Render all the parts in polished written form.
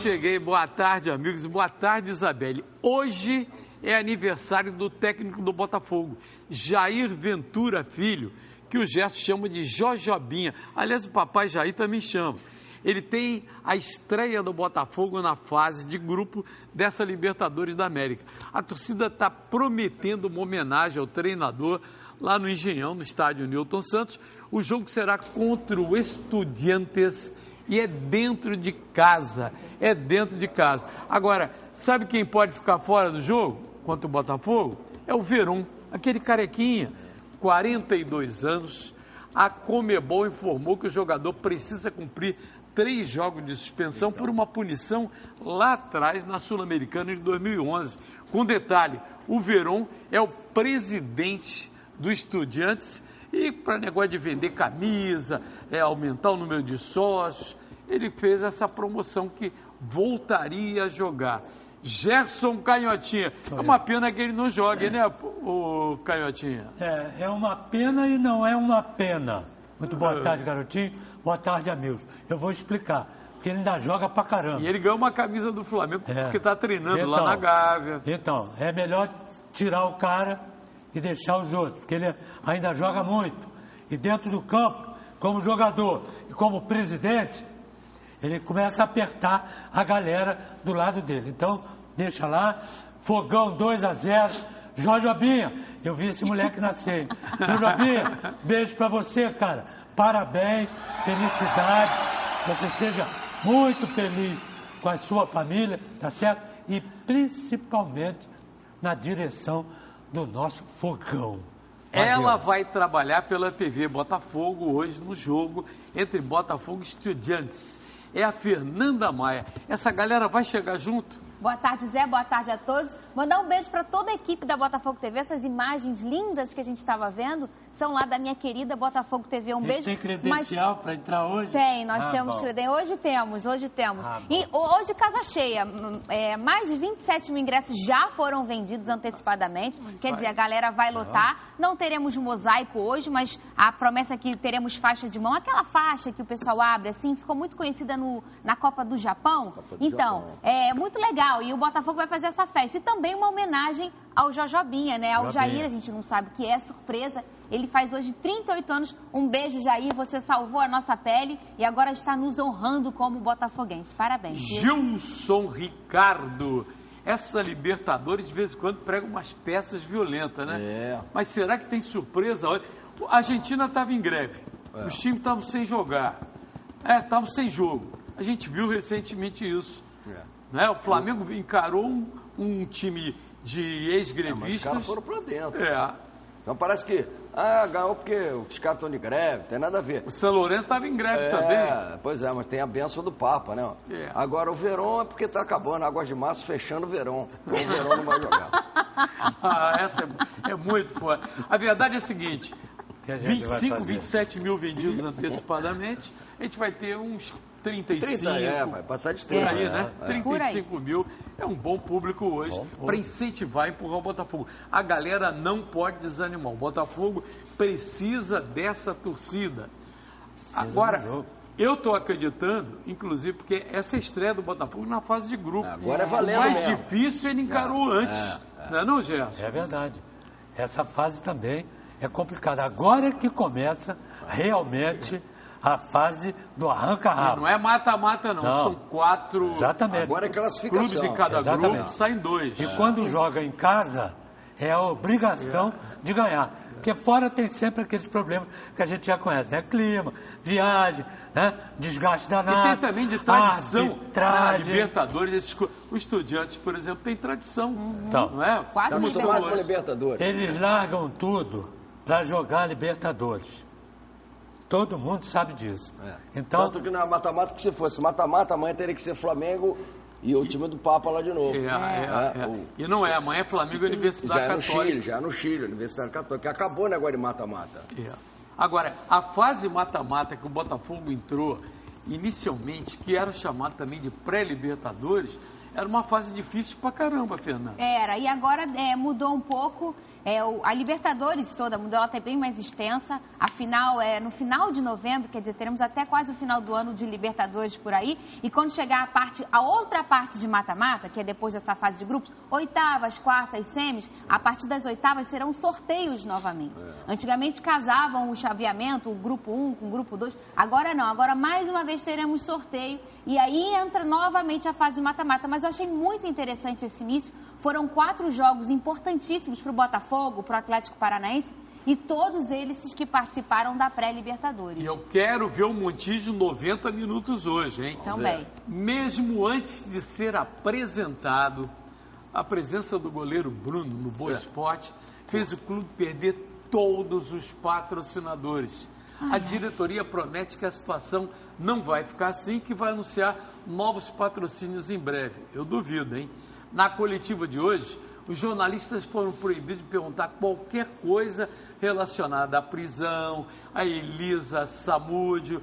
cheguei. Boa tarde, amigos. Boa tarde, Isabelle. Hoje é aniversário do técnico do Botafogo, Jair Ventura Filho, que o Gerson chama de Jojobinha. Aliás, o papai Jair também chama. Ele tem a estreia do Botafogo na fase de grupo dessa Libertadores da América. A torcida está prometendo uma homenagem ao treinador lá no Engenhão, no estádio Newton Santos. O jogo será contra o Estudiantes e é dentro de casa. É dentro de casa. Agora, sabe quem pode ficar fora do jogo contra o Botafogo? É o Verón, aquele carequinha, 42 anos. A Conmebol informou que o jogador precisa cumprir 3 jogos de suspensão por uma punição lá atrás na Sul-Americana de 2011. Com detalhe, o Verón é o presidente do Estudiantes e para negócio de vender camisa, aumentar o número de sócios, ele fez essa promoção que voltaria a jogar. Gerson Canhotinha, é uma pena que ele não jogue, né, o Canhotinha? É uma pena e não é uma pena. Muito boa tarde, garotinho. Boa tarde, amigos. Eu vou explicar, porque ele ainda joga pra caramba. E ele ganhou uma camisa do Flamengo porque está treinando lá na Gávea. Então, é melhor tirar o cara e deixar os outros, porque ele ainda joga muito. E dentro do campo, como jogador e como presidente, ele começa a apertar a galera do lado dele. Então, deixa lá, Fogão 2-0, Jojobinha, eu vi esse moleque nascer. Jojobinha, beijo pra você, cara. Parabéns, felicidades, que você seja muito feliz com a sua família, tá certo? E principalmente na direção do nosso Fogão. Ela vai trabalhar pela TV Botafogo hoje no jogo entre Botafogo e Estudiantes. É a Fernanda Maia. Essa galera vai chegar junto? Boa tarde, Zé. Boa tarde a todos. Mandar um beijo para toda a equipe da Botafogo TV. Essas imagens lindas que a gente estava vendo são lá da minha querida Botafogo TV. Um beijo. Tem credencial para entrar hoje? Tem, nós temos credencial. Hoje temos. E hoje casa cheia. Mais de 27 mil ingressos já foram vendidos antecipadamente. Quer dizer, a galera vai lotar. Não teremos mosaico hoje, mas a promessa é que teremos faixa de mão. Aquela faixa que o pessoal abre, assim, ficou muito conhecida na Copa do Japão. É muito legal. E o Botafogo vai fazer essa festa. E também uma homenagem ao Jojobinha, né? Ao Jair, a gente não sabe o que é, surpresa. Ele faz hoje 38 anos. Um beijo, Jair. Você salvou a nossa pele e agora está nos honrando como botafoguense. Parabéns. Gilson Ricardo. Essa Libertadores, de vez em quando, prega umas peças violentas, né? Mas será que tem surpresa? A Argentina estava em greve. Os times estavam sem jogar. Estavam sem jogo. A gente viu recentemente isso. Né? O Flamengo encarou um time de ex-grevistas. Mas os caras foram pra dentro. É. Então parece que ganhou porque os caras estão de greve, tem nada a ver. O São Lourenço estava em greve também. Pois é, mas tem a benção do Papa, né? Agora o Verón é porque está acabando, águas de março fechando o Verón. Então o Verón não vai jogar. Essa é muito boa. A verdade é a seguinte, 25, 27 mil vendidos antecipadamente, a gente vai ter uns 35. 30, vai passar de 30. Por aí, né? 35 mil é um bom público hoje para incentivar e empurrar o Botafogo. A galera não pode desanimar. O Botafogo precisa dessa torcida. Agora, eu estou acreditando, inclusive, porque essa é a estreia do Botafogo na fase de grupo. Agora é valendo o mais mesmo. difícil ele encarou antes. Não é não, Gerson? É verdade. Essa fase também é complicada. Agora é que começa realmente a fase do arranca-rabo. Não é mata-mata, não. São 4 Agora é classificação. clubes em cada grupo, saem 2. E quando joga em casa, é a obrigação de ganhar. Porque fora tem sempre aqueles problemas que a gente já conhece, né? Clima, viagem, né? Desgaste danado. E tem também de tradição. Arbitragem. Libertadores, os Estudiantes, por exemplo, tem tradição. Então, não é? Está acostumado com a Libertadores. Eles largam tudo para jogar Libertadores. Todo mundo sabe disso. Então, tanto que não é mata-mata, que se fosse mata-mata, amanhã teria que ser Flamengo e o time do Papa lá de novo. E não é, amanhã é Flamengo e Universidade Católica. Já no Chile, Universidade Católica, que acabou o negócio de mata-mata. Agora, a fase mata-mata que o Botafogo entrou inicialmente, que era chamada também de pré-Libertadores, era uma fase difícil pra caramba, Fernanda. Era, e agora mudou um pouco. A Libertadores toda, a ela está bem mais extensa. A final é no final de novembro, quer dizer, teremos até quase o final do ano de Libertadores por aí. E quando chegar a outra parte de mata-mata, que é depois dessa fase de grupos, oitavas, quartas, semis, a partir das oitavas serão sorteios novamente. Antigamente casavam o chaveamento, o grupo 1 com o grupo 2. Agora não, agora mais uma vez teremos sorteio. E aí entra novamente a fase mata-mata. Mas eu achei muito interessante esse início. Foram 4 jogos importantíssimos para o Botafogo, para o Atlético Paranaense, e todos eles que participaram da pré-Libertadores. E eu quero ver o Montijo 90 minutos hoje, hein? Também. Mesmo antes de ser apresentado, a presença do goleiro Bruno no Boa Esporte fez o clube perder todos os patrocinadores. A diretoria promete que a situação não vai ficar assim, que vai anunciar novos patrocínios em breve. Eu duvido, hein? Na coletiva de hoje, os jornalistas foram proibidos de perguntar qualquer coisa relacionada à prisão, a Elisa Samúdio.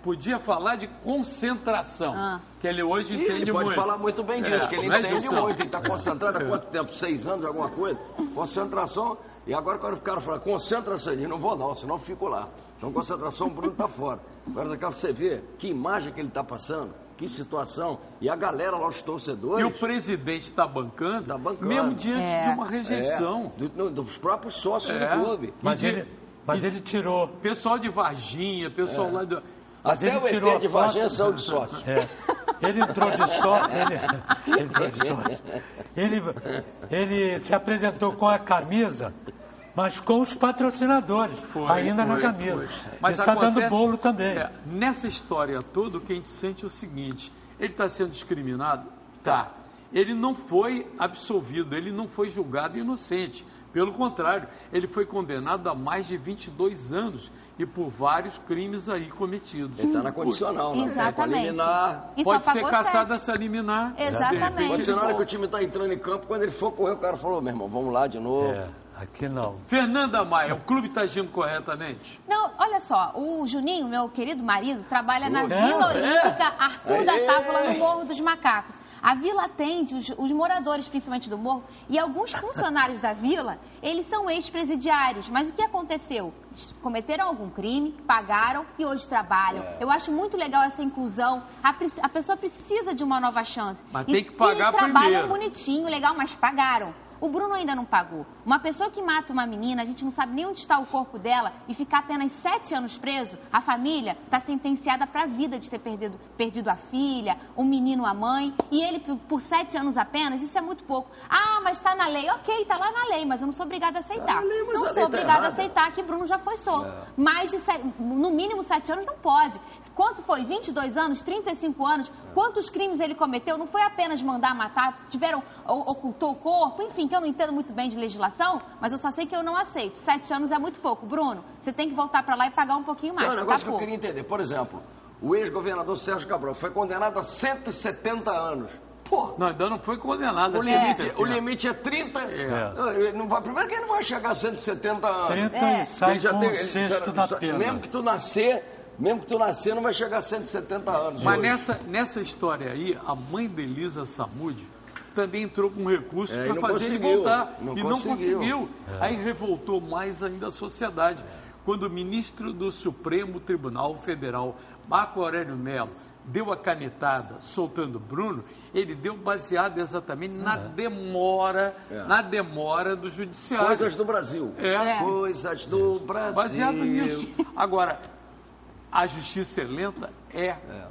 Podia falar de concentração, que ele hoje entende muito. Pode falar muito bem disso, que ele entende muito. Ele está concentrado há quanto tempo? 6 anos, alguma coisa? Concentração. E agora quando o cara fala, concentra-se aí, não vou não, senão eu fico lá. Então concentração, o Bruno está fora. Agora você vê que imagem que ele está passando, que situação. E a galera lá, os torcedores... E o presidente está bancando, mesmo diante de uma rejeição. Dos próprios sócios do clube. Mas ele tirou... Pessoal de Varginha, pessoal lá do... Mas até ele tirou de Varginha são de sócios. Ele entrou de sócio. Ele se apresentou com a camisa, mas com os patrocinadores, ainda na camisa. Mas está dando bolo também. Nessa história toda, o que a gente sente é o seguinte: ele está sendo discriminado? Tá. Ele não foi absolvido, ele não foi julgado inocente. Pelo contrário, ele foi condenado a mais de 22 anos e por vários crimes aí cometidos. Ele está na condicional, né? Exatamente. Pode ser caçado essa liminar. Exatamente. Pode ser na hora que o time está entrando em campo, quando ele for correr, o cara falou, meu irmão, vamos lá de novo. Aqui não. Fernanda Maia, o clube está agindo corretamente? Não, olha só, o Juninho, meu querido marido, trabalha na Vila Olímpica Arthur da Távola, no Morro dos Macacos. A vila atende os moradores, principalmente do morro, e alguns funcionários da vila, eles são ex-presidiários. Mas o que aconteceu? Cometeram algum crime, pagaram e hoje trabalham. Eu acho muito legal essa inclusão. A pessoa precisa de uma nova chance. Mas tem que pagar primeiro. Trabalham bonitinho, legal, mas pagaram. O Bruno ainda não pagou. Uma pessoa que mata uma menina, a gente não sabe nem onde está o corpo dela e ficar apenas 7 anos preso, a família está sentenciada para a vida de ter perdido a filha, o menino, a mãe, e ele por 7 anos apenas, isso é muito pouco. Ah, mas está na lei. Ok, está lá na lei, mas eu não sou obrigada a aceitar. Não sou obrigada a aceitar que Bruno já foi solto. Mais de no mínimo 7 anos não pode. Quanto foi? 22 anos, 35 anos? Quantos crimes ele cometeu? Não foi apenas mandar matar, ocultou o corpo, enfim, que eu não entendo muito bem de legislação, mas eu só sei que eu não aceito. 7 anos é muito pouco. Bruno, você tem que voltar para lá e pagar um pouquinho mais. Não, um negócio que eu queria entender. Por exemplo, o ex-governador Sérgio Cabral foi condenado a 170 anos. Pô, não, ainda não foi condenado. O limite é 30. Não vai, primeiro que ele não vai chegar a 170 anos. 30 e sai com um sexto da pena. Mesmo que tu nascer, não vai chegar a 170 anos. Mas nessa história aí, a mãe de Elisa Samúdio também entrou com recurso para fazer ele voltar. E não conseguiu. Aí revoltou mais ainda a sociedade. Quando o ministro do Supremo Tribunal Federal, Marco Aurélio Mello, deu a canetada soltando Bruno, ele deu baseado exatamente na demora do judiciário. Coisas do Brasil. Coisas do Brasil. Baseado nisso. Agora, a justiça é lenta?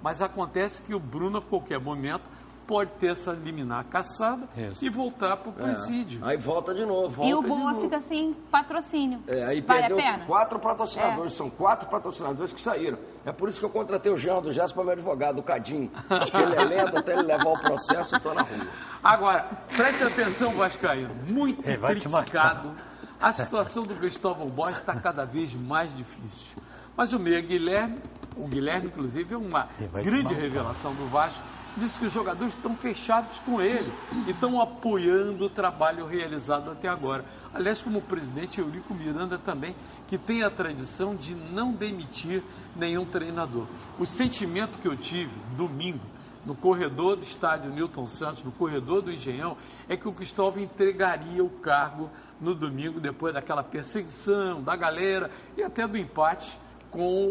Mas acontece que o Bruno, a qualquer momento, pode ter essa liminar caçada e voltar para o presídio. Aí volta de novo. E o Boa fica sem patrocínio. Aí vale a pena? 4 patrocinadores, são 4 patrocinadores que saíram. É por isso que eu contratei o Jean do Gesso para meu advogado, o Cadinho. Porque ele é lento, até ele levar o processo, eu estou na rua. Agora, preste atenção, Vascaíno. Muito criticado. A situação do Cristóvão Borges está cada vez mais difícil. Mas o Guilherme, inclusive, é uma grande revelação do Vasco, disse que os jogadores estão fechados com ele e estão apoiando o trabalho realizado até agora. Aliás, como o presidente Eurico Miranda também, que tem a tradição de não demitir nenhum treinador. O sentimento que eu tive domingo, no corredor do estádio Newton Santos, no corredor do Engenhão, é que o Cristóvão entregaria o cargo no domingo, depois daquela perseguição da galera e até do empate com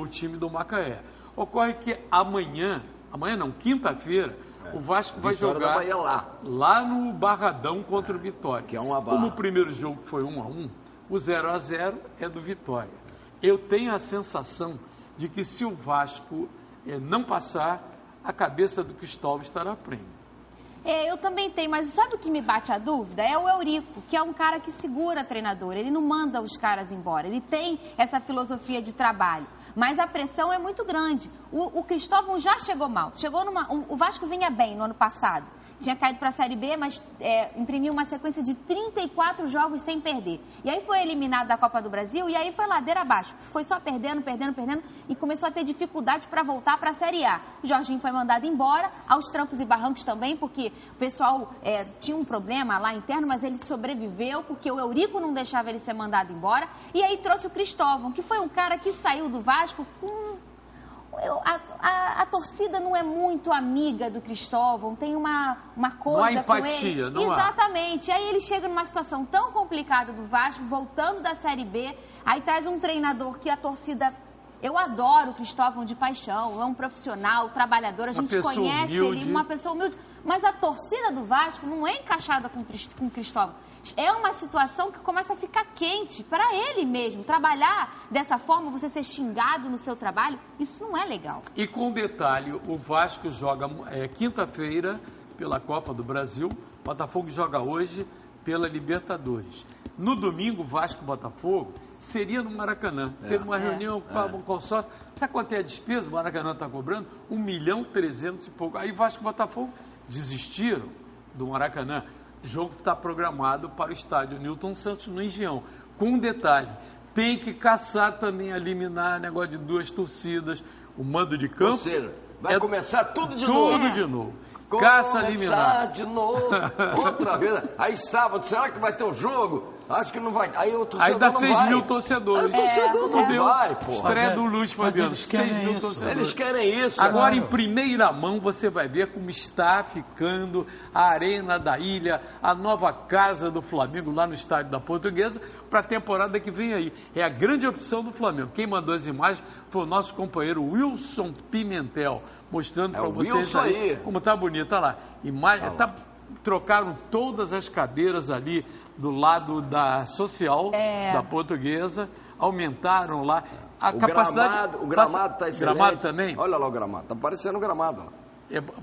o time do Macaé. Ocorre que amanhã não, quinta-feira, o Vasco vai jogar lá no Barradão contra o Vitória. Que é uma barra. Como o primeiro jogo foi 1-1, o 0-0 é do Vitória. Eu tenho a sensação de que se o Vasco não passar, a cabeça do Cristóvão estará prêmio. Eu também tenho, mas sabe o que me bate a dúvida? É o Eurico, que é um cara que segura treinador, ele não manda os caras embora, ele tem essa filosofia de trabalho, mas a pressão é muito grande. O Cristóvão já chegou mal, o Vasco vinha bem no ano passado, tinha caído para a Série B, mas imprimiu uma sequência de 34 jogos sem perder. E aí foi eliminado da Copa do Brasil e aí foi ladeira abaixo. Foi só perdendo e começou a ter dificuldade para voltar para a Série A. O Jorginho foi mandado embora, aos trancos e barrancos também, porque o pessoal tinha um problema lá interno, mas ele sobreviveu, porque o Eurico não deixava ele ser mandado embora. E aí trouxe o Cristóvão, que foi um cara que saiu do Vasco com... A torcida não é muito amiga do Cristóvão, tem uma coisa não há empatia, com ele. Não Exatamente. Aí ele chega numa situação tão complicada do Vasco, voltando da Série B, aí traz um treinador que a torcida... Eu adoro o Cristóvão de paixão, é um profissional, trabalhador, a gente conhece ele, uma pessoa humilde. Mas a torcida do Vasco não é encaixada com o Cristóvão. É uma situação que começa a ficar quente para ele mesmo. Trabalhar dessa forma, você ser xingado no seu trabalho, isso não é legal. E com detalhe, o Vasco joga quinta-feira pela Copa do Brasil, o Botafogo joga hoje pela Libertadores. No domingo, Vasco e Botafogo seria no Maracanã. Teve uma reunião com o consórcio. Sabe quanto é a despesa? O Maracanã está cobrando? 1.300.000 e pouco. Aí Vasco e Botafogo desistiram do Maracanã. O jogo está programado para o estádio Newton Santos, no Engenhão. Com um detalhe, tem que caçar também, eliminar negócio de 2 torcidas, o mando de campo. Ou seja, vai começar tudo de novo. novo. Tudo de novo. Caça eliminar. De novo, outra vez. Aí sábado, será que vai ter um jogo? Acho que não vai. Aí o torcedor aí dá não 6 mil torcedores. Aí o torcedor não vai, pô. Estreia do Luiz Fabiano, 6 mil torcedores. Eles querem isso. Agora, em primeira mão, você vai ver como está ficando a Arena da Ilha, a nova casa do Flamengo, lá no estádio da Portuguesa, para a temporada que vem aí. É a grande opção do Flamengo. Quem mandou as imagens foi o nosso companheiro Wilson Pimentel, mostrando para vocês aí como está bonita lá. Trocaram todas as cadeiras ali do lado da social, da Portuguesa, aumentaram lá a capacidade. O gramado está excelente. Gramado também? Olha lá o gramado, está parecendo um gramado lá.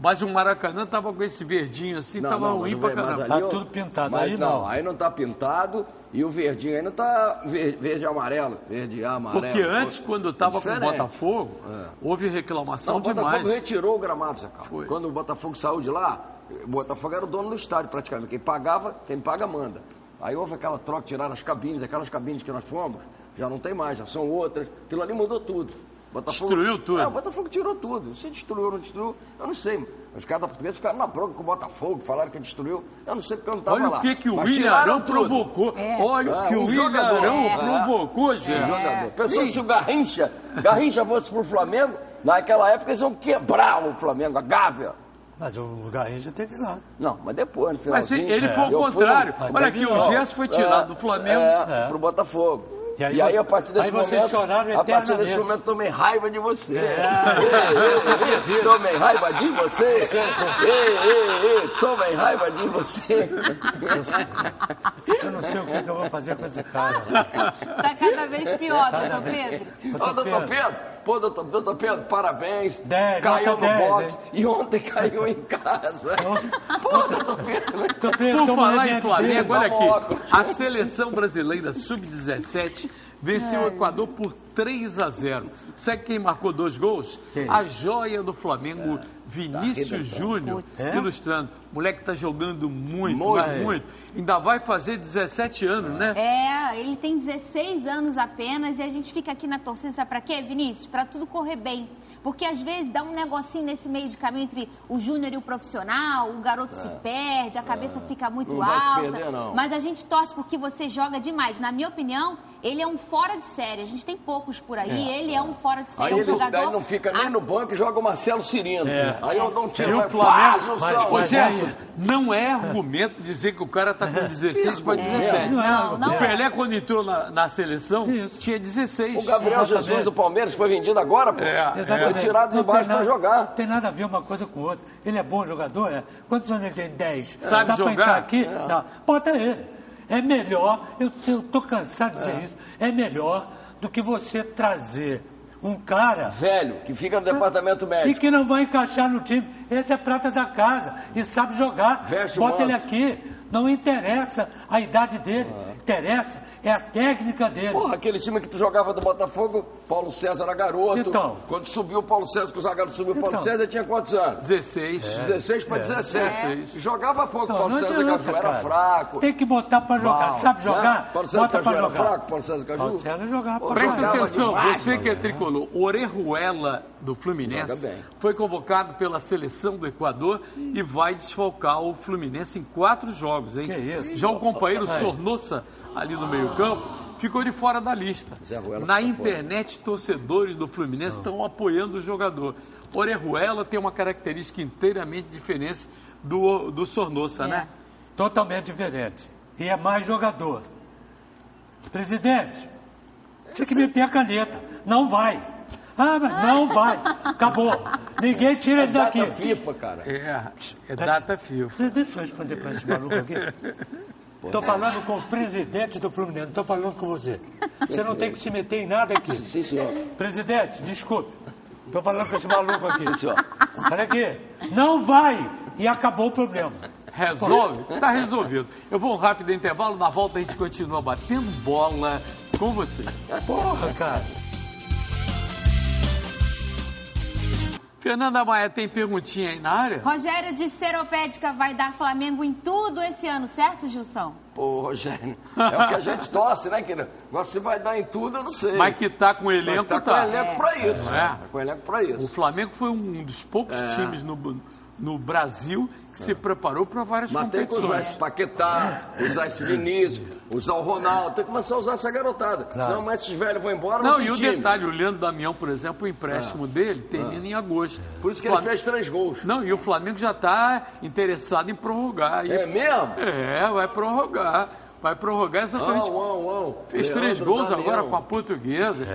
Mas o Maracanã estava com esse verdinho assim, estava ruim pra caramba. Está tudo pintado, aí não. Aí não está pintado e o verdinho aí não está verde e amarelo. Verde e amarelo. Porque antes, quando estava com o Botafogo, houve reclamação demais. O Botafogo retirou o gramado, Zé Carlos. Quando o Botafogo saiu de lá, o Botafogo era o dono do estádio praticamente. Quem paga manda. Aí houve aquela troca, tiraram as cabines, aquelas cabines que nós fomos, já não tem mais, já são outras. Aquilo ali mudou tudo. Destruiu tudo. O Botafogo tirou tudo. Se destruiu ou não destruiu, eu não sei. Os caras da Portuguesa ficaram na bronca com o Botafogo, falaram que destruiu. Eu não sei porque eu não estava lá. Olha o que o William Arão provocou. Olha o que o William Arão provocou, gente. Pensou se o Garrincha fosse pro Flamengo, naquela época eles iam quebrar o Flamengo, a Gávea. Mas o Garrincha teve lá. Não, mas depois, no finalzinho. Mas ele foi ao contrário. Olha aqui, o Gerson foi tirado do Flamengo pro Botafogo. E aí, a partir desse momento, tomei raiva de você. Tomei raiva de você. Tomei raiva de você. Eu não sei o que eu vou fazer com esse cara. Está cada vez pior, doutor Pedro. Doutor Pedro. Pô, doutor Pedro, parabéns. Caiu no boxe e ontem caiu em casa. Pô, doutor Pedro. Por falar em Flamengo, olha aqui. A seleção brasileira sub-17 venceu o Equador por 3-0. Sabe quem marcou 2 gols? A joia do Flamengo, Vinícius Júnior, ilustrando. O moleque está jogando muito. Ainda vai fazer 17 anos, né? Ele tem 16 anos apenas e a gente fica aqui na torcida, sabe pra quê, Vinícius? Pra tudo correr bem. Porque às vezes dá um negocinho nesse meio de caminho entre o júnior e o profissional, o garoto se perde, a cabeça fica muito alta. Perder, não. Mas a gente torce porque você joga demais. Na minha opinião, ele é um fora de série. A gente tem poucos por aí, ele é um fora de série. Aí um jogador... ele não fica nem no banco e joga o Marcelo Cirino. Aí eu dou um tiro. E o Flamengo... Ô, Gerson, não é argumento dizer que o cara tá com 16 para 17. Não o Pelé, quando entrou na seleção, tinha 16. O Gabriel Jesus do Palmeiras foi vendido agora, pô. Foi tirado de baixo para jogar. Não tem nada a ver uma coisa com outra. Ele é bom jogador, é? Quantos anos ele tem? 10. Sabe Dá jogar? pra entrar aqui? Dá. Bota ele. É melhor, eu tô cansado de dizer isso, é melhor do que você trazer um cara... velho, que fica no departamento médico. E que não vai encaixar no time. Esse é prata da casa e sabe jogar. Bota ele aqui. Não interessa a idade dele. Interessa é a técnica dele. Porra, aquele time que tu jogava do Botafogo, Paulo César era garoto. Então. Quando subiu o Paulo César, que o zagueiro subiu o Paulo César, tinha quantos anos? 16. 16 para 17. Jogava pouco, Paulo César adianta, Caju era fraco. Tem que botar pra jogar. Sabe jogar? Paulo César Bota Caju pra era jogar. fraco, Paulo César Caju? Paulo César jogava pra Presta jogar. atenção, demais, você que é tricolor, Orejuela do Fluminense foi convocado pela seleção do Equador e vai desfalcar o Fluminense em 4 jogos, hein? Que isso? Já o companheiro Sornosa, ali no meio-campo, ficou de fora da lista. Na internet, torcedores do Fluminense estão apoiando o jogador. Orejuela tem uma característica inteiramente diferente do Sornosa, né? Totalmente diferente. E é mais jogador. Presidente, tinha que meter a caneta. Não vai. Mas não vai. Acabou. Ninguém tira ele daqui. Data FIFA, cara. É data FIFA. Deixa eu responder para esse maluco aqui. Estou falando com o presidente do Fluminense, não estou falando com você. Você não tem que se meter em nada aqui. Sim, senhor. Presidente, desculpe. Estou falando com esse maluco aqui. Sim, senhor. Olha aqui. Não vai. E acabou o problema. Resolve? Tá resolvido. Eu vou um rápido intervalo, na volta a gente continua batendo bola com você. Porra, cara. Fernanda Maia, tem perguntinha aí na área? Rogério de Seropédica vai dar Flamengo em tudo esse ano, certo, Gilson? Pô, Rogério, é o que a gente torce, né, querido? Agora se vai dar em tudo, eu não sei. Mas que tá com o elenco, Mas tá com elenco pra isso. Tá com o elenco pra isso. O Flamengo foi um dos poucos times no Brasil que se preparou para várias Mas competições. tem que usar esse Paquetá, usar esse Vinícius, usar o Ronaldo, tem que começar a usar essa garotada. Claro. Senão esses velhos vão embora, Não, tem e o time. detalhe, o Leandro Damião, por exemplo, o empréstimo dele termina em agosto. Por isso que ele fez 3 gols. Não, e o Flamengo já está interessado em prorrogar. É mesmo? Vai prorrogar. Vai prorrogar exatamente. Fez 3 gols agora com a Portuguesa.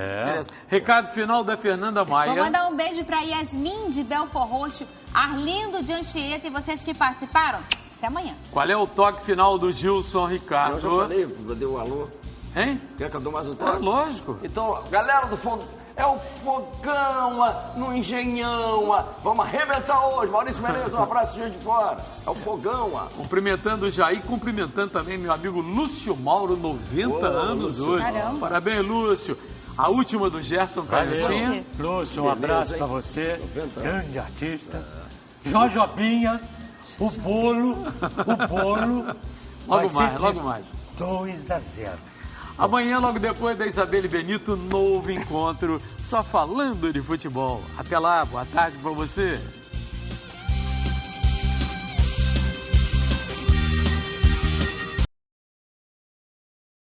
Recado final da Fernanda Maia. Vou mandar um beijo para Yasmin de Belfort Roxo, Arlindo de Anchieta e vocês que participaram. Até amanhã. Qual é o toque final do Gilson Ricardo? Eu já falei, eu dei um alô. Hein? Quer que eu dou mais um toque? Lógico. Então, galera do Fogo, é o Fogão no Engenhão. Vamos arrebentar hoje. Maurício Menezes, um abraço de fora. É o Fogão. Cumprimentando o Jair, cumprimentando também meu amigo Lúcio Mauro, 90 anos Lúcio. hoje. Caramba. Parabéns, Lúcio. A última do Gerson Canhotinha. Lúcio, um abraço para você. Grande artista. Jojobinha, o bolo. Logo mais. 2-0. Amanhã, logo depois da Isabelle Benito, novo encontro, só falando de futebol. Até lá, boa tarde para você.